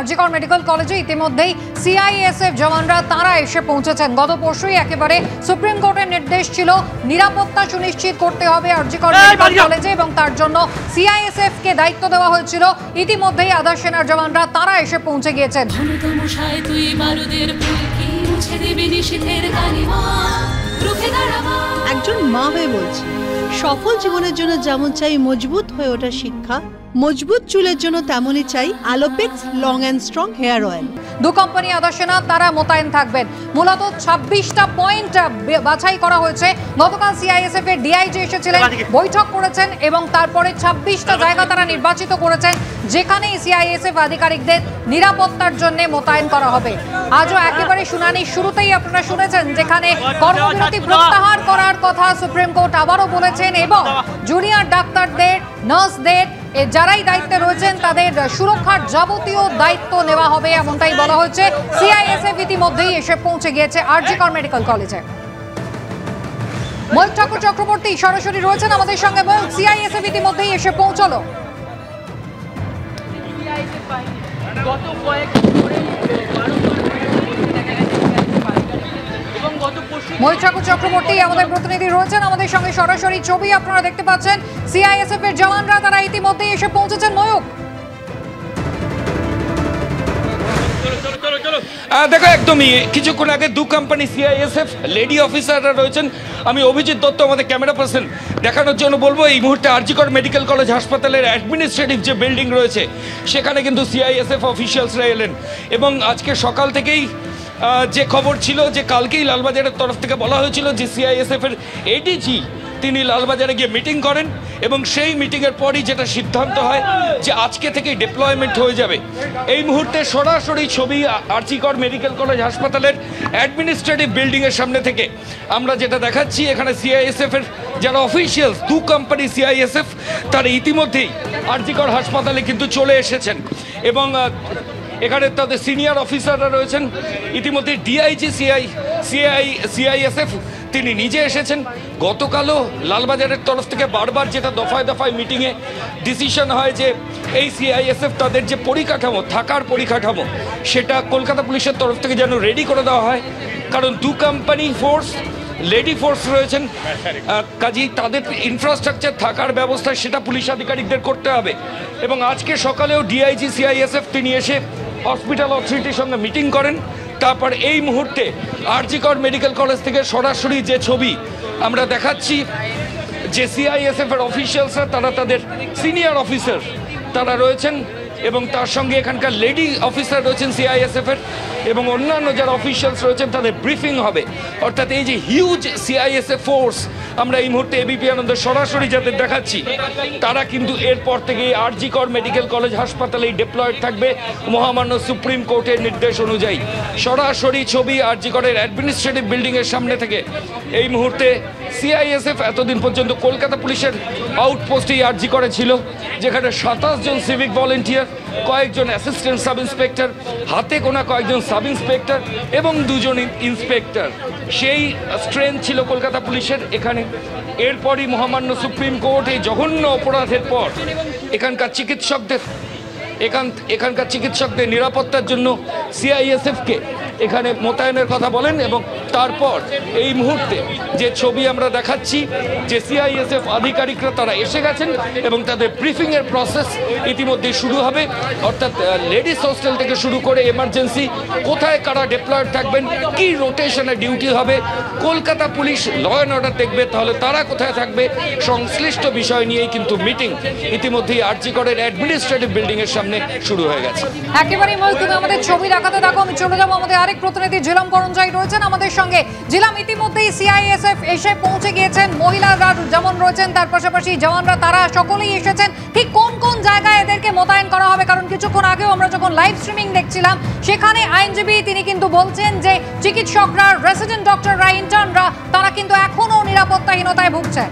জি কর মেডিকেল কলেজে ইতিমধ্যেই সিআইএসএফ জওয়ানরা তারা এসে পৌঁছেছেন। গত পরশুই একেবারে সুপ্রিম কোর্টের নির্দেশ ছিল নিরাপত্তা সুনিশ্চিত করতে হবে জি কর মেডিকেল কলেজে, এবং তার জন্য সিআইএসএফ কে দায়িত্ব দেওয়া হয়েছিল। ইতিমধ্যেই আধা সেনার জওয়ানরা তারা এসে পৌঁছে গিয়েছেন। একজন মা হয়ে বলছি, সফল জীবনের জন্য যেমন চাই মজবুত হয়ে ওঠা শিক্ষা, মজবুত চুলের জন্য তেমনই চাই Alopex long and strong hair oil. দু কোম্পানি আধা সেনা তারা মোতায়েন থাকবেন। মূলত 26টা পয়েন্ট বাছাই করা হয়েছে। গতকাল সিআইএসএফ এর ডিআইজি এসেছিলেন, বৈঠক করেছেন এবং তারপরে 26টা জায়গা তারা নির্বাচিত করেছেন যেখানে সিআইএসএফ আধিকারিকদের নিরাপত্তার জন্য মোতায়েন করা হবে। আজও একেবারে শুনানির শুরুতেই আপনারা শুনেছেন যেখানে কর্মবিরতি প্রত্যাহার করার কথা সুপ্রিম কোর্ট আবারও বলেছেন, এবং জুনিয়র ডাক্তারদের, নার্সদের যারাই দায়িত্বে রয়েছেন তাদের সুরক্ষার যাবতীয় দায়িত্ব নেওয়া হবে, এমনটাই বলা হয়েছে। সিআইএসএফ ইতিমধ্যেই এসে পৌঁছে গিয়েছে জি কর মেডিকেল কলেজে। ময়ূক ঠাকুর চক্রবর্তী সরাসরি রয়েছেন আমাদের সঙ্গে। ময়ূক, সিআইএসএফ ইতিমধ্যেই এসে পৌঁছলো। ময়ূক ঠাকুর চক্রবর্তী আমাদের প্রতিনিধি রয়েছেন আমাদের সঙ্গে, সরাসরি ছবি আপনারা দেখতে পাচ্ছেন। সিআইএসএফ এর জওয়ানরা তারা ইতিমধ্যেই এসে পৌঁছেছেন। ময়ূক, দেখো একদমই কিছুক্ষণ আগে দু কোম্পানি সিআইএসএফ লেডি অফিসাররা রয়েছেন। আমি অভিজিৎ দত্ত আমাদের ক্যামেরা পার্সন দেখানোর জন্য বলবো, এই মুহূর্তে জি কর মেডিকেল কলেজ হাসপাতালের অ্যাডমিনিস্ট্রেটিভ যে বিল্ডিং রয়েছে সেখানে কিন্তু সিআইএসএফ অফিসিয়ালসরা এলেন, এবং আজকে সকাল থেকেই যে খবর ছিল যে কালকেই লালবাজারের তরফ থেকে বলা হয়েছিল যে সিআইএসএফ এর এডিজি তিনি লালবাজারে গিয়ে মিটিং করেন, এবং সেই মিটিংয়ের পরই যেটা সিদ্ধান্ত হয় যে আজকে থেকেই ডিপ্লয়মেন্ট হয়ে যাবে। এই মুহূর্তে সরাসরি ছবি জি কর মেডিকেল কলেজ হাসপাতালের অ্যাডমিনিস্ট্রেটিভ বিল্ডিংয়ের সামনে থেকে আমরা যেটা দেখাচ্ছি, এখানে সিআইএসএফ এর যারা অফিসিয়ালস, দু কোম্পানি সিআইএসএফ তারা ইতিমধ্যেই জি কর হাসপাতালে কিন্তু চলে এসেছেন, এবং এখানে তাদের সিনিয়র অফিসাররা রয়েছেন। ইতিমধ্যে ডিআইজি সিআইএসএফ তিনি নিজে এসেছেন। গতকালও লালবাজারের তরফ থেকে বারবার যেটা দফায় দফায় মিটিংয়ে ডিসিশন হয় যে এই সিআইএসএফ তাদের যে পরিকাঠামো, থাকার পরিকাঠামো, সেটা কলকাতা পুলিশের তরফ থেকে যেন রেডি করে দেওয়া হয়, কারণ দু কোম্পানি ফোর্স, লেডি ফোর্স রয়েছেন, কাজেই তাদের ইনফ্রাস্ট্রাকচার, থাকার ব্যবস্থা সেটা পুলিশ আধিকারিকদের করতে হবে। এবং আজকে সকালেও ডিআইজি সিআইএসএফ তিনি এসে হসপিটাল অথরিটির সঙ্গে মিটিং করেন। তারপর এই মুহূর্তে জি কর মেডিকেল কলেজ থেকে সরাসরি যে ছবি আমরা দেখাচ্ছি, যে সিআইএসএফ এর অফিসিয়ালসরা তারা তাদের সিনিয়র অফিসার তারা রয়েছেন, এবং তার সঙ্গে এখানকার লেডি অফিসার রয়েছেন সিআইএসএফ এর, এবং অন্যান্য যারা অফিসিয়ালস রয়েছেন তাদের ব্রিফিং হবে। অর্থাৎ এই যে হিউজ সিআইএসএফ ফোর্স আমরা এই মুহূর্তে এবিপি আনন্দ সরাসরি যাদের দেখাচ্ছি, তারা কিন্তু এরপর থেকে জি কর মেডিকেল কলেজ হাসপাতালেই ডিপ্লয়েড থাকবে মহামান্য সুপ্রিম কোর্টের নির্দেশ অনুযায়ী। সরাসরি ছবি জি করের অ্যাডমিনিস্ট্রেটিভ বিল্ডিংয়ের সামনে থেকে এই মুহূর্তে সিআইএসএফ এতদিন পর্যন্ত কলকাতা পুলিশের আউটপোস্টেই জি করে ছিল, যেখানে 27 জন সিভিক ভলেন্টিয়ার, কয়েকজন অ্যাসিস্ট্যান্ট সাব ইন্সপেক্টর, হাতে গোনা কয়েকজন সাব ইন্সপেক্টর এবং 2 জন ইন্সপেক্টর, সেই স্ট্রেংথ ছিল কলকাতা পুলিশের এখানে। এরপরই মহামান্য সুপ্রিম কোর্ট এই জঘন্য অপরাধের পর এখানকার চিকিৎসকদের নিরাপত্তার জন্য সিআইএসএফকে এখানে মোতায়েনের কথা বলেন, এবং তারপর এই মুহূর্তে যে ছবি আমরা দেখাচ্ছি যে সিআইএসএফ আধিকারিকরা তারা এসে গেছেন এবং তাদের ব্রিফিংয়ের প্রসেস ইতিমধ্যে শুরু হবে। অর্থাৎ লেডিস হোস্টেল থেকে শুরু করে এমার্জেন্সি কোথায় কারা ডিপ্লয়েড থাকবেন, কি রোটেশনে ডিউটি হবে, Kolkata police law and order দেখবে, তাহলে তারা কোথায় থাকবে, সংশ্লিষ্ট বিষয় নিয়েই কিন্তু মিটিং ইতিমধ্যেই জি করের অ্যাডমিনিস্ট্রেটিভ বিল্ডিংয়ের সামনে শুরু হয়ে গেছে। একেবারেই মূল তুমি আমাদের ছবি দেখাতে থাকো, আমি চলে যাবো আমাদের আরেক প্রতিনিধি জিলাম করঞ্জাই রয়েছেন আমাদের সঙ্গে। জিলাম, ইতিমধ্যেই সিআইএসএফ এসে পৌঁছে গিয়েছেন, মহিলারা যেমন রয়েছেন তার পাশাপাশি জওয়ানরা তারা সকলেই এসেছেন। ঠিক কোন কোন জায়গায় এদেরকে মোতায়েন করা হবে? কারণ কিছুক্ষণ আগেও আমরা যখন লাইভ স্ট্রিমিং দেখছিলাম সেখানে আইনজীবী তিনি কিন্তু বলছেন যে চিকিৎসকরা, রেসিডেন্ট ডক্টররা, ইন্টার্নরা তারা কিন্তু এখনো নিরাপত্তাহীনতায় ভুগছেন।